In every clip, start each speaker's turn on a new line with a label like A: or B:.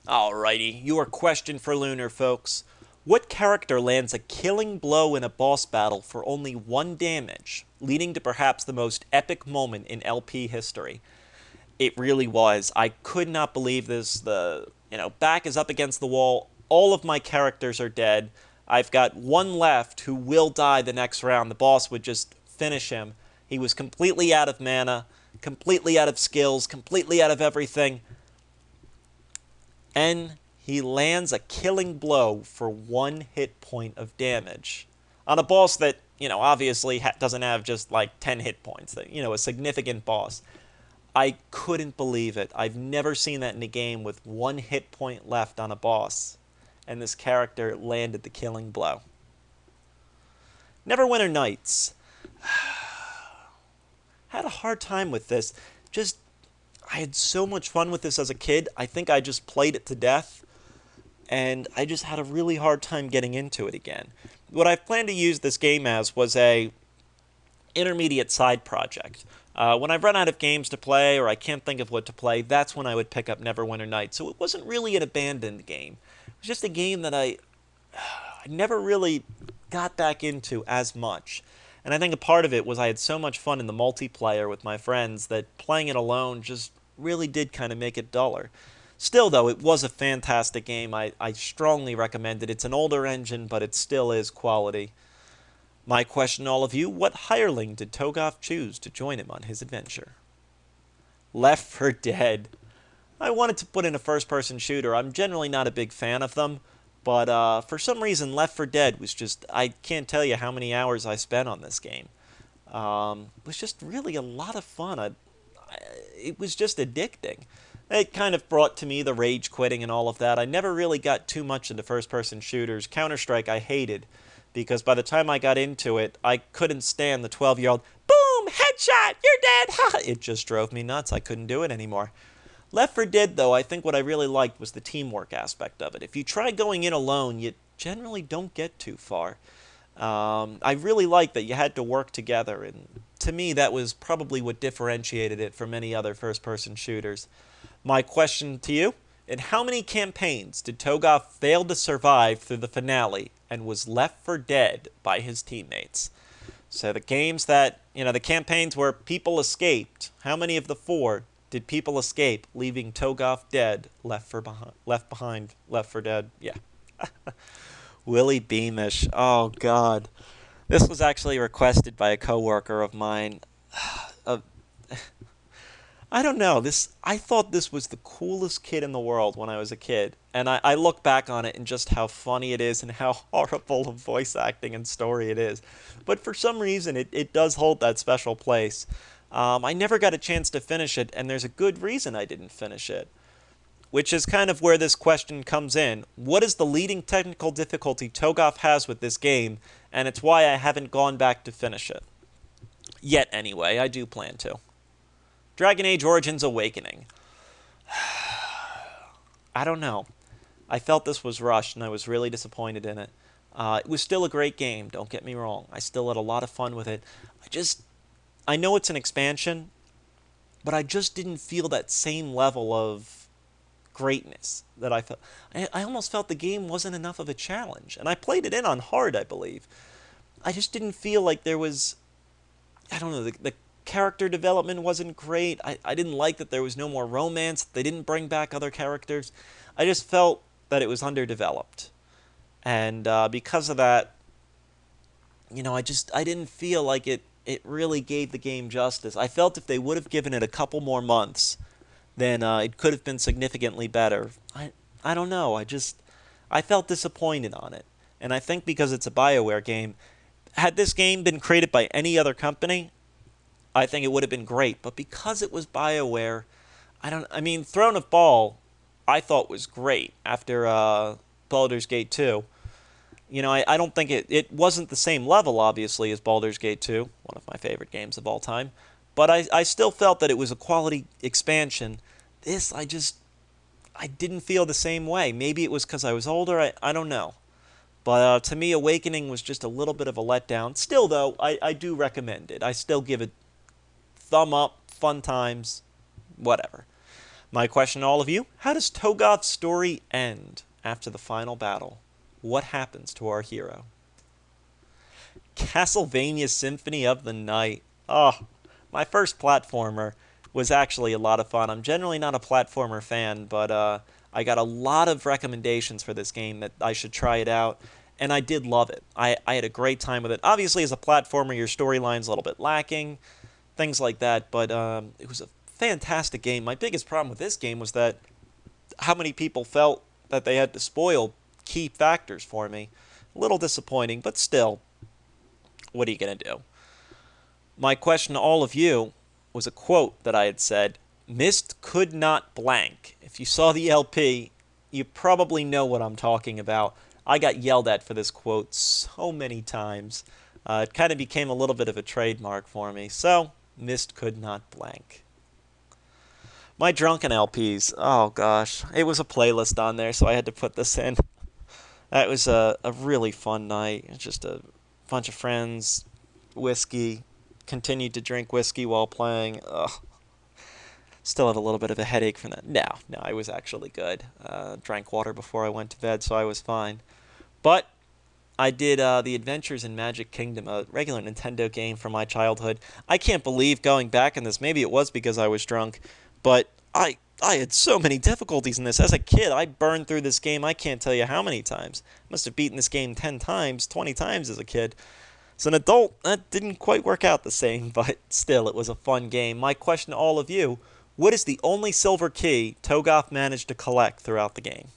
A: Alrighty, your question for Lunar, folks. What character lands a killing blow in a boss battle for only one damage, leading to perhaps the most epic moment in LP history? It really was. I could not believe this. Back is up against the wall. All of my characters are dead. I've got one left who will die the next round. The boss would just finish him. He was completely out of mana, completely out of skills, completely out of everything. And he lands a killing blow for one hit point of damage on a boss that, obviously doesn't have just like 10 hit points. A significant boss. I couldn't believe it. I've never seen that in a game with one hit point left on a boss. And this character landed the killing blow. Neverwinter Nights. Had a hard time with this. I had so much fun with this as a kid. I think I just played it to death. And I just had a really hard time getting into it again. What I planned to use this game as was a intermediate side project. When I've run out of games to play or I can't think of what to play, that's when I would pick up Neverwinter Nights. So it wasn't really an abandoned game. It was just a game that I never really got back into as much. And I think a part of it was I had so much fun in the multiplayer with my friends that playing it alone just really did kind of make it duller. Still, though, it was a fantastic game. I strongly recommend it. It's an older engine, but it still is quality. My question to all of you, what hireling did Toegoff choose to join him on his adventure? Left 4 Dead. I wanted to put in a first-person shooter. I'm generally not a big fan of them, but for some reason Left 4 Dead was just, I can't tell you how many hours I spent on this game. It was just really a lot of fun. It was just addicting. It kind of brought to me the rage quitting and all of that. I never really got too much into first-person shooters. Counter-Strike I hated, because by the time I got into it, I couldn't stand the 12-year-old, boom, headshot, you're dead, It just drove me nuts. I couldn't do it anymore. Left 4 Dead, though, I think what I really liked was the teamwork aspect of it. If you try going in alone, you generally don't get too far. I really liked that you had to work together, and to me, that was probably what differentiated it from any other first-person shooters. My question to you, in how many campaigns did Toegoff fail to survive through the finale and was left for dead by his teammates? So the games that, the campaigns where people escaped, how many of the 4 did people escape, leaving Toegoff dead, left for dead? Yeah. Willy Beamish. Oh, God. This was actually requested by a coworker of mine. I don't know. I thought this was the coolest kid in the world when I was a kid. And I look back on it and just how funny it is and how horrible of voice acting and story it is. But for some reason, it does hold that special place. I never got a chance to finish it, and there's a good reason I didn't finish it. Which is kind of where this question comes in. What is the leading technical difficulty Toegoff has with this game? And it's why I haven't gone back to finish it. Yet, anyway, I do plan to. Dragon Age Origins Awakening. I don't know. I felt this was rushed, and I was really disappointed in it. It was still a great game, don't get me wrong. I still had a lot of fun with it. I know it's an expansion, but I just didn't feel that same level of greatness that I felt. I almost felt the game wasn't enough of a challenge. And I played it in on hard, I believe. I just didn't feel like there was, I don't know, the character development wasn't great. I didn't like that there was no more romance. They didn't bring back other characters. I just felt that it was underdeveloped. And because of that, I didn't feel like it really gave the game justice. I felt if they would have given it a couple more months, then it could have been significantly better. I don't know. I felt disappointed on it. And I think because it's a BioWare game, had this game been created by any other company, I think it would have been great. But because it was BioWare, Throne of Ball, I thought was great after Baldur's Gate 2. I don't think it wasn't the same level, obviously, as Baldur's Gate 2, one of my favorite games of all time. But I still felt that it was a quality expansion. This, I didn't feel the same way. Maybe it was because I was older, I don't know. But to me, Awakening was just a little bit of a letdown. Still, though, I do recommend it. I still give it thumb up, fun times, whatever. My question to all of you, how does Toegoff's story end after the final battle? What happens to our hero? Castlevania Symphony of the Night. Oh, my first platformer was actually a lot of fun. I'm generally not a platformer fan, but I got a lot of recommendations for this game that I should try it out, and I did love it. I had a great time with it. Obviously, as a platformer, your storyline's a little bit lacking, things like that, but it was a fantastic game. My biggest problem with this game was that how many people felt that they had to spoil key factors for me. A little disappointing, but still, what are you going to do? My question to all of you was a quote that I had said, "Mist could not blank." If you saw the LP, you probably know what I'm talking about. I got yelled at for this quote so many times. It kind of became a little bit of a trademark for me. So, Mist could not blank. My Drunken LPs, oh gosh, it was a playlist on there, so I had to put this in. That was a really fun night. Just a bunch of friends, whiskey, continued to drink whiskey while playing. Ugh. Still had a little bit of a headache from that. No, I was actually good. Drank water before I went to bed, so I was fine. But I did The Adventures in Magic Kingdom, a regular Nintendo game from my childhood. I can't believe going back in this. Maybe it was because I was drunk, but I had so many difficulties in this. As a kid, I burned through this game I can't tell you how many times. Must have beaten this game 10 times, 20 times as a kid. As an adult, that didn't quite work out the same, but still, it was a fun game. My question to all of you, what is the only silver key Toegoff managed to collect throughout the game?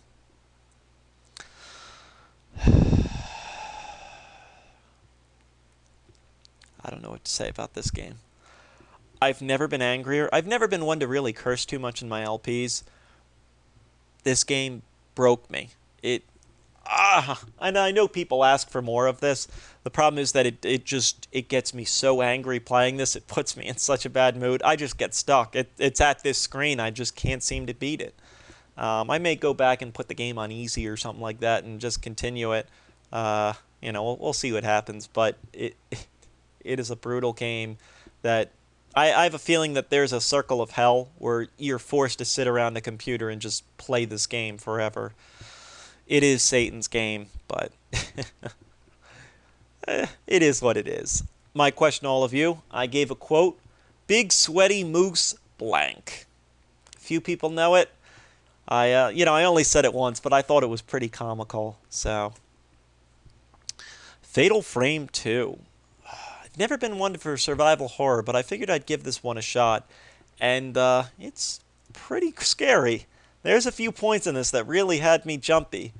A: I don't know what to say about this game. I've never been angrier. I've never been one to really curse too much in my LPs. This game broke me. And I know people ask for more of this. The problem is that it gets me so angry playing this. It puts me in such a bad mood. I just get stuck. It's at this screen. I just can't seem to beat it. I may go back and put the game on easy or something like that and just continue it. We'll see what happens. But it is a brutal game that I have a feeling that there's a circle of hell where you're forced to sit around a computer and just play this game forever. It is Satan's game, but it is what it is. My question to all of you, I gave a quote, "Big sweaty moose blank." Few people know it. I only said it once, but I thought it was pretty comical. So, Fatal Frame 2. I've never been one for survival horror, but I figured I'd give this one a shot. And it's pretty scary. There's a few points in this that really had me jumpy.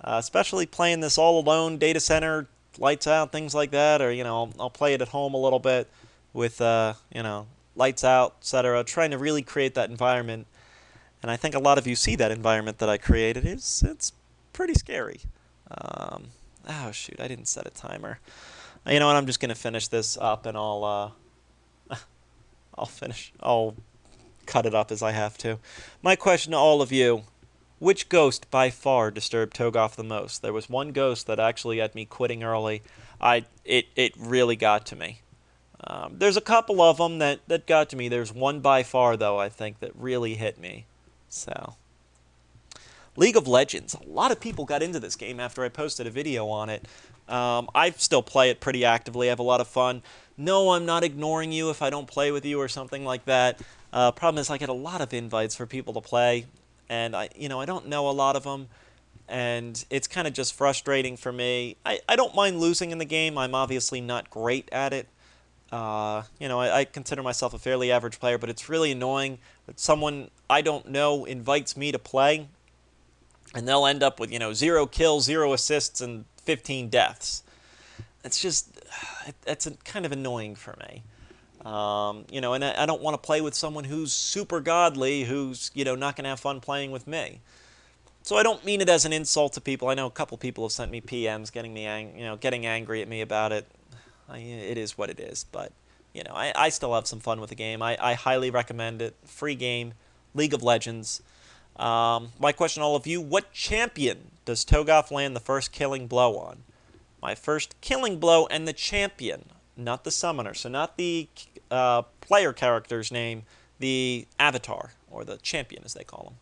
A: Especially playing this all alone, data center, lights out, things like that. Or, I'll play it at home a little bit with, lights out, etc. Trying to really create that environment. And I think a lot of you see that environment that I created. It's pretty scary. Oh, shoot, I didn't set a timer. You know what, I'm just going to finish this up and I'll cut it up as I have to. My question to all of you, which ghost by far disturbed Toegoff the most? There was one ghost that actually had me quitting early. It really got to me. There's a couple of them that got to me. There's one by far, though, I think, that really hit me. So, League of Legends. A lot of people got into this game after I posted a video on it. I still play it pretty actively. I have a lot of fun. No, I'm not ignoring you if I don't play with you or something like that. Problem is I get a lot of invites for people to play, and I don't know a lot of them, and it's kind of just frustrating for me. I don't mind losing in the game. I'm obviously not great at it. I consider myself a fairly average player, but it's really annoying that someone I don't know invites me to play, and they'll end up with, 0 kills, 0 assists, and 15 deaths. It's just, it's kind of annoying for me. And I don't want to play with someone who's super godly, who's, not going to have fun playing with me. So I don't mean it as an insult to people. I know a couple people have sent me PMs getting angry at me about it. It is what it is, but, I still have some fun with the game. I highly recommend it. Free game, League of Legends. My question to all of you, what champion does Toegoff land the first killing blow on? My first killing blow and the champion, not the summoner. So not the player character's name, the avatar or the champion as they call him.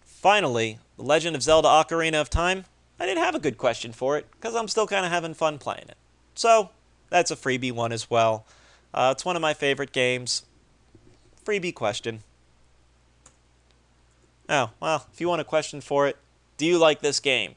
A: Finally, The Legend of Zelda Ocarina of Time. I didn't have a good question for it, because I'm still kind of having fun playing it. So, that's a freebie one as well. It's one of my favorite games. Freebie question. Oh, well, if you want a question for it, do you like this game?